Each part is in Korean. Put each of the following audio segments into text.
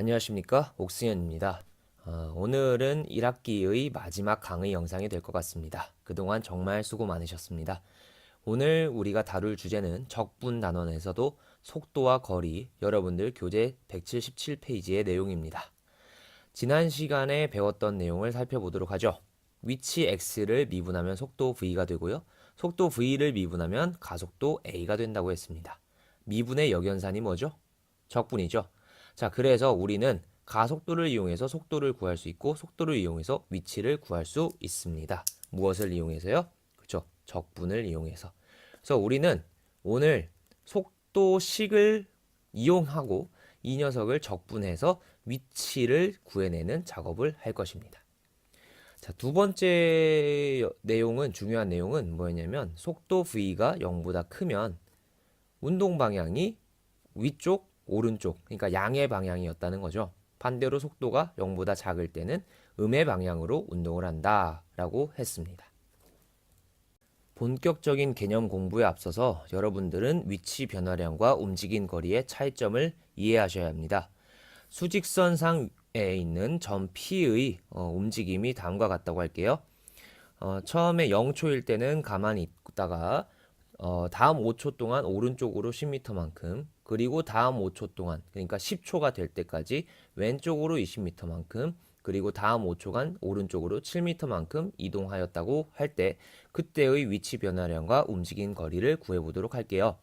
안녕하십니까, 옥승현입니다. 오늘은 1학기의 마지막 강의 영상이 될 것 같습니다. 그동안 정말 수고 많으셨습니다. 오늘 우리가 다룰 주제는 적분 단원에서도 속도와 거리, 여러분들 교재 177페이지의 내용입니다. 지난 시간에 배웠던 내용을 살펴보도록 하죠. 위치 x를 미분하면 속도 v가 되고요. 속도 v를 미분하면 가속도 a가 된다고 했습니다. 미분의 역연산이 뭐죠? 적분이죠. 자, 그래서 우리는 가속도를 이용해서 속도를 구할 수 있고 속도를 이용해서 위치를 구할 수 있습니다. 무엇을 이용해서요? 그렇죠. 적분을 이용해서. 그래서 우리는 오늘 속도식을 이용하고 이 녀석을 적분해서 위치를 구해내는 작업을 할 것입니다. 자, 두 번째 내용은 중요한 내용은 뭐였냐면 속도 v가 0보다 크면 운동 방향이 위쪽, 오른쪽, 그러니까 양의 방향이었다는 거죠. 반대로 속도가 0보다 작을 때는 음의 방향으로 운동을 한다라고 했습니다. 본격적인 개념 공부에 앞서서 여러분들은 위치 변화량과 움직인 거리의 차이점을 이해하셔야 합니다. 수직선상에 있는 점 P의 움직임이 다음과 같다고 할게요. 처음에 0초일 때는 가만히 있다가 다음 5초 동안 오른쪽으로 10m만큼, 그리고 다음 5초 동안, 그러니까 10초가 될 때까지 왼쪽으로 20m만큼, 그리고 다음 5초간 오른쪽으로 7m만큼 이동하였다고 할 때 그때의 위치 변화량과 움직인 거리를 구해보도록 할게요.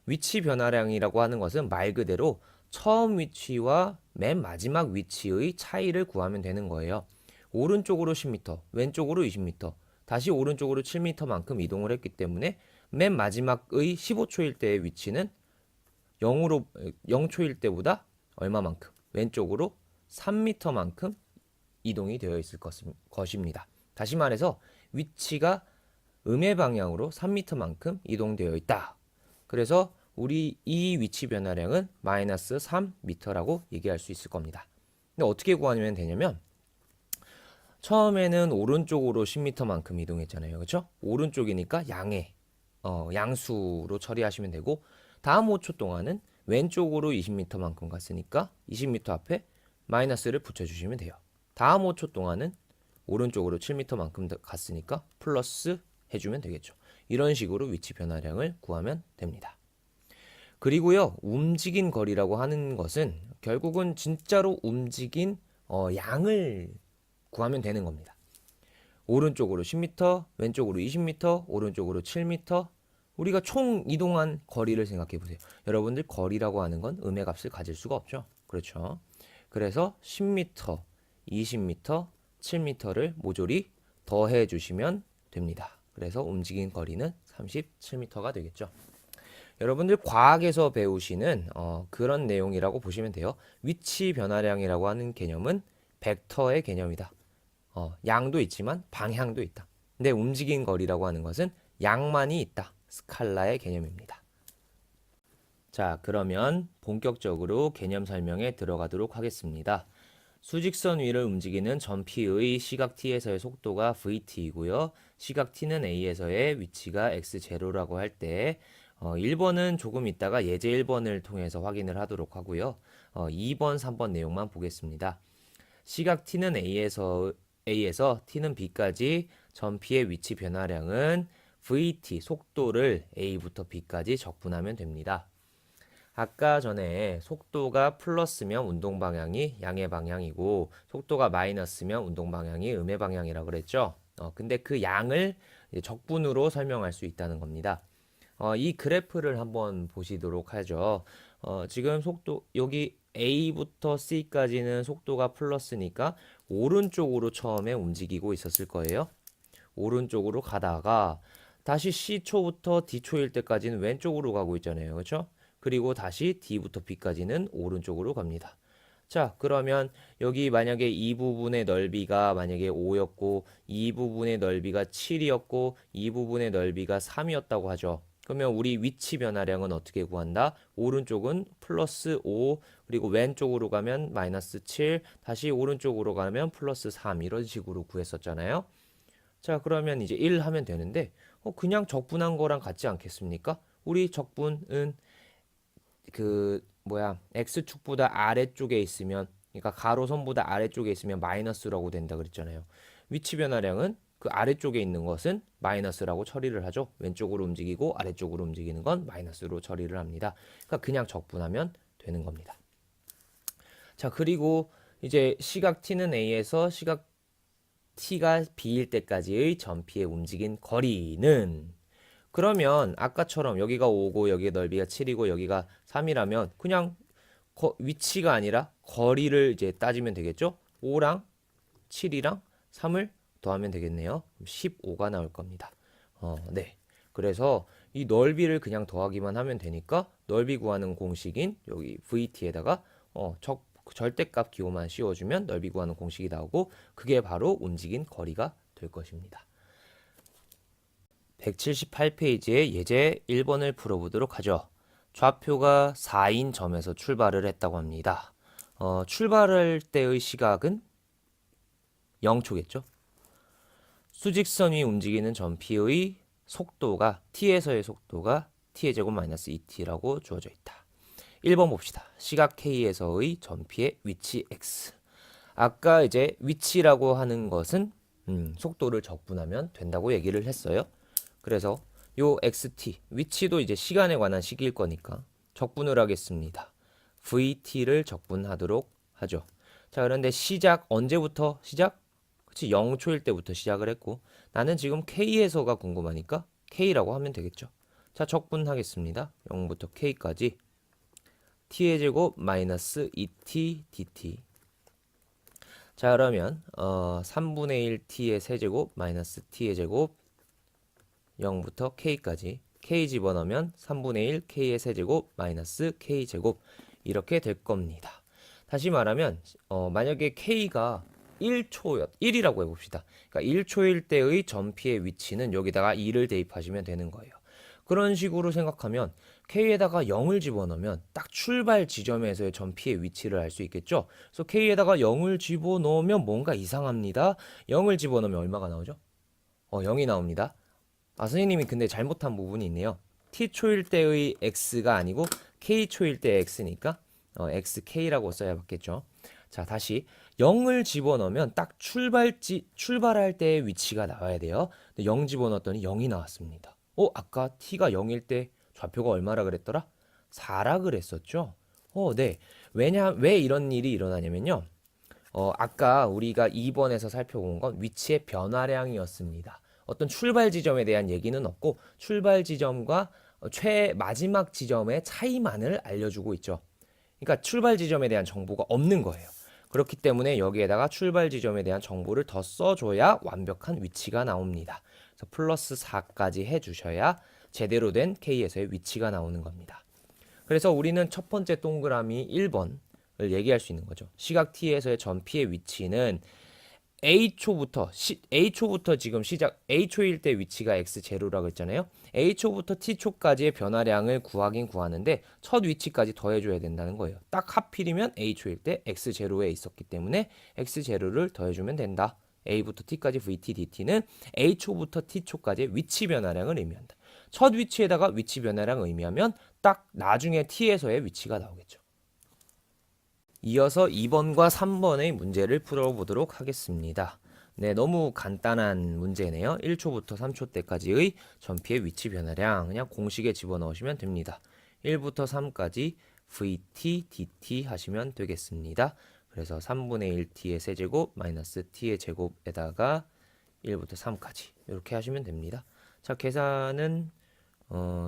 위치 변화량이라고 하는 것은 말 그대로 처음 위치와 맨 마지막 위치의 차이를 구하면 되는 거예요. 오른쪽으로 10m, 왼쪽으로 20m, 다시 오른쪽으로 7m만큼 이동을 했기 때문에 맨 마지막의 15초일 때의 위치는 0초일 때보다 얼마만큼? 왼쪽으로 3m만큼 이동이 되어 있을 것입니다. 다시 말해서 위치가 음의 방향으로 3m만큼 이동되어 있다. 그래서 우리 이 위치 변화량은 마이너스 3m라고 얘기할 수 있을 겁니다. 근데 어떻게 구하면 되냐면 처음에는 오른쪽으로 10m만큼 이동했잖아요. 그렇죠? 오른쪽이니까 양수로 처리하시면 되고 다음 5초 동안은 왼쪽으로 20m만큼 갔으니까 20m 앞에 마이너스를 붙여주시면 돼요. 다음 5초 동안은 오른쪽으로 7m만큼 갔으니까 플러스 해주면 되겠죠. 이런 식으로 위치 변화량을 구하면 됩니다. 그리고요, 움직인 거리라고 하는 것은 결국은 진짜로 움직인 양을 구하면 되는 겁니다. 오른쪽으로 10m, 왼쪽으로 20m, 오른쪽으로 7m. 우리가 총 이동한 거리를 생각해 보세요. 여러분들 거리라고 하는 건 음의 값을 가질 수가 없죠. 그렇죠. 그래서 10m, 20m, 7m를 모조리 더해 주시면 됩니다. 그래서 움직인 거리는 37m가 되겠죠. 여러분들 과학에서 배우시는 그런 내용이라고 보시면 돼요. 위치 변화량이라고 하는 개념은 벡터의 개념이다. 양도 있지만 방향도 있다. 근데 움직인 거리라고 하는 것은 양만이 있다. 스칼라의 개념입니다. 자, 그러면 본격적으로 개념 설명에 들어가도록 하겠습니다. 수직선 위를 움직이는 점 P의 시각 T에서의 속도가 VT이고요. 시각 T는 A에서의 위치가 X0라고 할 때 1번은 조금 있다가 예제 1번을 통해서 확인을 하도록 하고요. 2번, 3번 내용만 보겠습니다. 시각 T는 A에서 T는 B까지 점 P의 위치 변화량은 VT 속도를 A부터 B까지 적분하면 됩니다. 아까 전에 속도가 플러스면 운동 방향이 양의 방향이고 속도가 마이너스면 운동 방향이 음의 방향이라고 그랬죠. 근데 그 양을 적분으로 설명할 수 있다는 겁니다. 이 그래프를 한번 보시도록 하죠. 지금 속도 여기 A부터 C까지는 속도가 플러스니까 오른쪽으로 처음에 움직이고 있었을 거예요. 오른쪽으로 가다가 다시 C초부터 D초일 때까지는 왼쪽으로 가고 있잖아요. 그렇죠? 그리고 다시 D부터 B까지는 오른쪽으로 갑니다. 자, 그러면 여기 만약에 이 부분의 넓이가 만약에 5였고 이 부분의 넓이가 7이었고 이 부분의 넓이가 3이었다고 하죠. 그러면 우리 위치 변화량은 어떻게 구한다? 오른쪽은 플러스 5, 그리고 왼쪽으로 가면 마이너스 7, 다시 오른쪽으로 가면 플러스 3 이런 식으로 구했었잖아요. 자, 그러면 이제 1 하면 되는데 그냥 적분한 거랑 같지 않겠습니까? 우리 적분은 그 x축보다 아래쪽에 있으면, 그러니까 가로선보다 아래쪽에 있으면 마이너스라고 된다 그랬잖아요. 위치 변화량은 그 아래쪽에 있는 것은 마이너스라고 처리를 하죠. 왼쪽으로 움직이고 아래쪽으로 움직이는 건 마이너스로 처리를 합니다. 그러니까 그냥 적분하면 되는 겁니다. 자, 그리고 이제 시각 t는 a에서 시각 t가 b일 때까지의 전피의 움직인 거리는, 그러면 아까처럼 여기가 5고 여기 넓이가 7이고 여기가 3이라면 그냥 위치가 아니라 거리를 이제 따지면 되겠죠? 5랑 7이랑 3을 더하면 되겠네요. 15가 나올 겁니다. 네. 그래서 이 넓이를 그냥 더하기만 하면 되니까 넓이 구하는 공식인 여기 VT에다가 절대값 기호만 씌워주면 넓이 구하는 공식이 나오고, 그게 바로 움직인 거리가 될 것입니다. 178페이지의 예제 1번을 풀어보도록 하죠. 좌표가 4인 점에서 출발을 했다고 합니다. 출발할 때의 시각은 0초겠죠. 수직선 위 움직이는 전피의 속도가 t에서의 속도가 t의 제곱 마이너스 2t라고 주어져 있다. 1번 봅시다. 시각 k에서의 전피의 위치 x. 아까 이제 위치라고 하는 것은 속도를 적분하면 된다고 얘기를 했어요. 그래서 요 xt, 위치도 이제 시간에 관한 식일 거니까 적분을 하겠습니다. vt를 적분하도록 하죠. 자, 그런데 시작 언제부터 시작? 그치, 0초일 때부터 시작을 했고, 나는 지금 k에서가 궁금하니까 k라고 하면 되겠죠. 자, 적분하겠습니다. 0부터 k까지 t의 제곱 마이너스 2t dt. 자, 그러면 3분의 1 t의 세제곱 마이너스 t의 제곱 0부터 k까지 k 집어넣으면 3분의 1 k의 세제곱 마이너스 k제곱 이렇게 될 겁니다. 다시 말하면 만약에 k가 1이라고 해봅시다. 그러니까 1초일 때의 전피의 위치는 여기다가 2를 대입하시면 되는 거예요. 그런 식으로 생각하면 k에다가 0을 집어넣으면 딱 출발 지점에서의 전피의 위치를 알 수 있겠죠. 그래서 k에다가 0을 집어넣으면 뭔가 이상합니다. 0을 집어넣으면 얼마가 나오죠? 0이 나옵니다. 선생님이 근데 잘못한 부분이 있네요. t초일 때의 x가 아니고 k초일 때의 x니까 xk라고 써야 맞겠죠. 자, 다시 0을 집어넣으면 딱 출발할 때의 위치가 나와야 돼요. 근데 0 집어넣었더니 0이 나왔습니다. 아까 t가 0일 때 좌표가 얼마라 그랬더라? 4라 그랬었죠. 네. 왜 이런 일이 일어나냐면요. 아까 우리가 2번에서 살펴본 건 위치의 변화량이었습니다. 어떤 출발 지점에 대한 얘기는 없고 출발 지점과 마지막 지점의 차이만을 알려주고 있죠. 그러니까 출발 지점에 대한 정보가 없는 거예요. 그렇기 때문에 여기에다가 출발 지점에 대한 정보를 더 써줘야 완벽한 위치가 나옵니다. 그래서 플러스 4까지 해주셔야 제대로 된 K에서의 위치가 나오는 겁니다. 그래서 우리는 첫 번째 동그라미 1번을 얘기할 수 있는 거죠. 시각 T에서의 전피의 위치는 A초부터 지금 A초일 때 위치가 X0라고 했잖아요. A초부터 T초까지의 변화량을 구하긴 구하는데 첫 위치까지 더해줘야 된다는 거예요. 딱 하필이면 A초일 때 X0에 있었기 때문에 X0를 더해주면 된다. A부터 T까지 VT, DT는 A초부터 T초까지의 위치 변화량을 의미한다. 첫 위치에다가 위치 변화량 의미하면 딱 나중에 T에서의 위치가 나오겠죠. 이어서 2번과 3번의 문제를 풀어보도록 하겠습니다. 네, 너무 간단한 문제네요. 1초부터 3초 때까지의 전피의 위치 변화량 그냥 공식에 집어넣으시면 됩니다. 1부터 3까지 VT, DT 하시면 되겠습니다. 그래서 3분의 1t의 세제곱 마이너스 t의 제곱에다가 1부터 3까지 이렇게 하시면 됩니다. 자, 계산은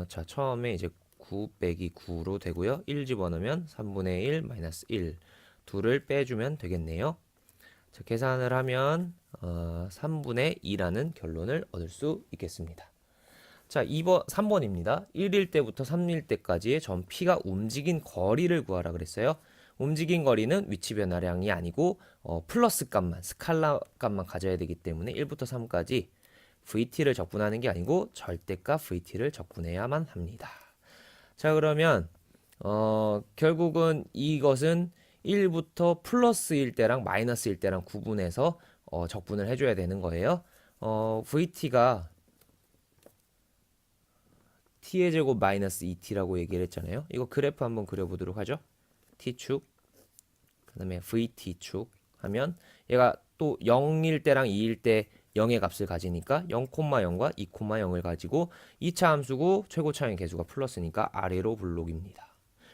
자, 처음에 이제 9 빼기 9로 되고요. 1 집어넣으면 3분의 1 마이너스 1 2를 빼주면 되겠네요. 자, 계산을 하면 3분의 2라는 결론을 얻을 수 있겠습니다. 자, 3번입니다. 1일 때부터 3일 때까지의 전피가 움직인 거리를 구하라 그랬어요. 움직인 거리는 위치 변화량이 아니고 플러스 값만, 스칼라 값만 가져야 되기 때문에 1부터 3까지 VT를 적분하는 게 아니고 절대값 VT를 적분해야만 합니다. 자, 그러면 결국은 이것은 1부터 플러스일 때랑 마이너스일 때랑 구분해서 적분을 해줘야 되는 거예요. VT가 t의 제곱 마이너스 2t라고 얘기를 했잖아요. 이거 그래프 한번 그려보도록 하죠. t축, 그 다음에 vt축 하면 얘가 또 0일 때랑 2일 때 0의 값을 가지니까 0,0과 2,0을 가지고 2차 함수고 최고차의 개수가 플러스니까 아래로 블록입니다.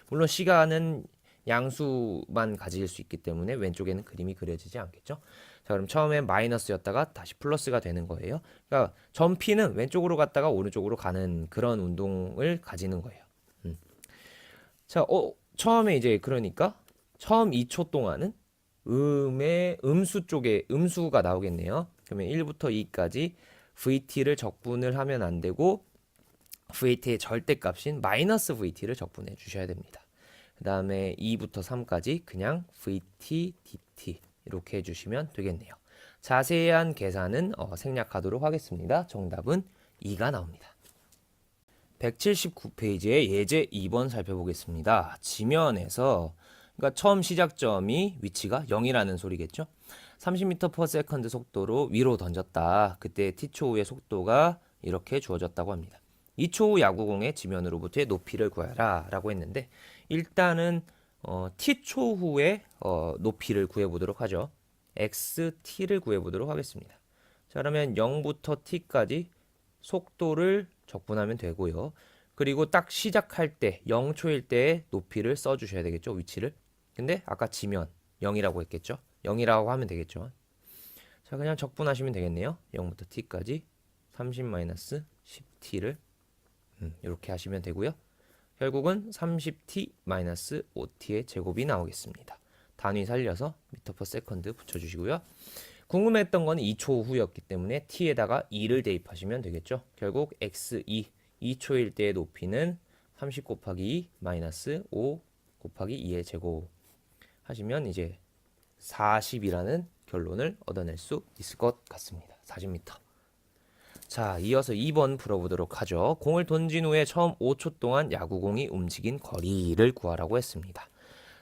물론 시간은 양수만 가질 수 있기 때문에 왼쪽에는 그림이 그려지지 않겠죠. 자, 그럼 처음에 마이너스였다가 다시 플러스가 되는 거예요. 그러니까 점 P는 왼쪽으로 갔다가 오른쪽으로 가는 그런 운동을 가지는 거예요. 자, 처음에 이제 그러니까 처음 2초 동안은 음수 쪽에 음수가 나오겠네요. 그러면 1부터 2까지 VT를 적분을 하면 안 되고 VT의 절대값인 마이너스 VT를 적분해 주셔야 됩니다. 그 다음에 2부터 3까지 그냥 VT, DT 이렇게 해주시면 되겠네요. 자세한 계산은 생략하도록 하겠습니다. 정답은 2가 나옵니다. 179페이지의 예제 2번 살펴보겠습니다. 지면에서 그러니까 처음 시작점이 위치가 0이라는 소리겠죠. 30m/s 속도로 위로 던졌다. 그때 t초후의 속도가 이렇게 주어졌다고 합니다. 2초 후 야구공의 지면으로부터의 높이를 구하라 라고 했는데 일단은 t초 후의 높이를 구해보도록 하죠. xt를 구해보도록 하겠습니다. 자, 그러면 0부터 t까지 속도를 적분하면 되고요. 그리고 딱 시작할 때 0초일 때의 높이를 써주셔야 되겠죠. 위치를. 근데 아까 지면 0이라고 했겠죠. 0이라고 하면 되겠죠. 자, 그냥 적분하시면 되겠네요. 0부터 t까지 30-10t를 이렇게 하시면 되고요. 결국은 30t-5t의 제곱이 나오겠습니다. 단위 살려서 m/s 붙여주시고요. 궁금했던 건 2초 후였기 때문에 t에다가 2를 대입하시면 되겠죠. 결국 x2, 2초일 때의 높이는 30 곱하기 2 마이너스 5 곱하기 2의 제곱 하시면 이제 40이라는 결론을 얻어낼 수 있을 것 같습니다. 40m. 자, 이어서 2번 풀어보도록 하죠. 공을 던진 후에 처음 5초 동안 야구공이 움직인 거리를 구하라고 했습니다.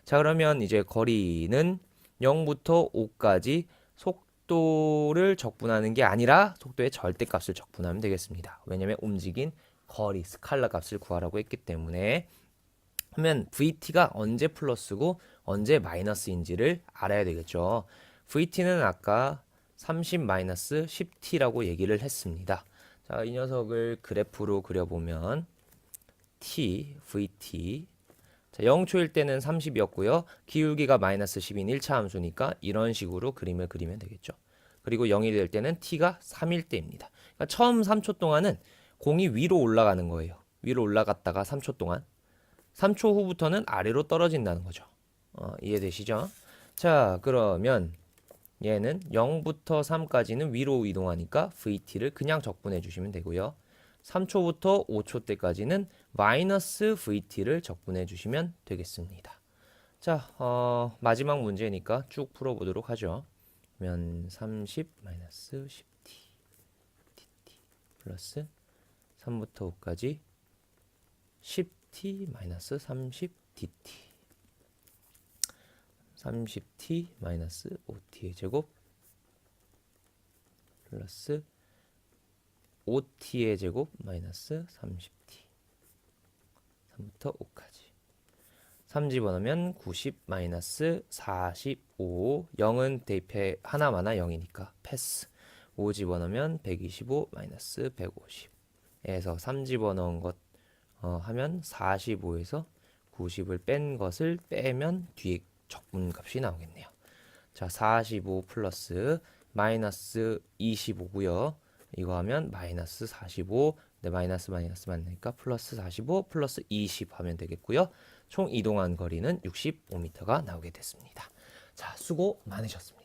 자, 그러면 이제 거리는 0부터 5까지 속도를 적분하는 게 아니라 속도의 절대값을 적분하면 되겠습니다. 왜냐면 움직인 거리, 스칼라 값을 구하라고 했기 때문에 하면 VT가 언제 플러스고 언제 마이너스인지를 알아야 되겠죠. VT는 아까 30-10t라고 얘기를 했습니다. 자, 이 녀석을 그래프로 그려보면 t, vt 자, 0초일 때는 30이었고요. 기울기가 마이너스 10인 1차 함수니까 이런 식으로 그림을 그리면 되겠죠. 그리고 0이 될 때는 t가 3일 때입니다. 그러니까 처음 3초 동안은 공이 위로 올라가는 거예요. 위로 올라갔다가 3초 동안 3초 후부터는 아래로 떨어진다는 거죠. 이해되시죠? 자, 그러면 얘는 0부터 3까지는 위로 이동하니까 VT를 그냥 적분해 주시면 되고요. 3초부터 5초 때까지는 마이너스 VT를 적분해 주시면 되겠습니다. 자, 마지막 문제니까 쭉 풀어보도록 하죠. 그러면 30-10t dt 플러스 3부터 5까지 10t-30 dt 30t-5t의 제곱 플러스 5t의 제곱 마이너스 30t 3부터 5까지 3 집어넣으면 90 마이너스 45 0은 대입해 하나마나 0이니까 패스 5 집어넣으면 125 마이너스 150 에서 3 집어넣은 것 하면 45에서 90을 뺀 것을 빼면 뒤에 적분값이 나오겠네요. 자, 45 플러스 마이너스 25고요. 이거 하면 마이너스 45, 네, 마이너스 맞으니까 플러스 45 플러스 20 하면 되겠고요. 총 이동한 거리는 65m가 나오게 됐습니다. 자, 수고 많으셨습니다.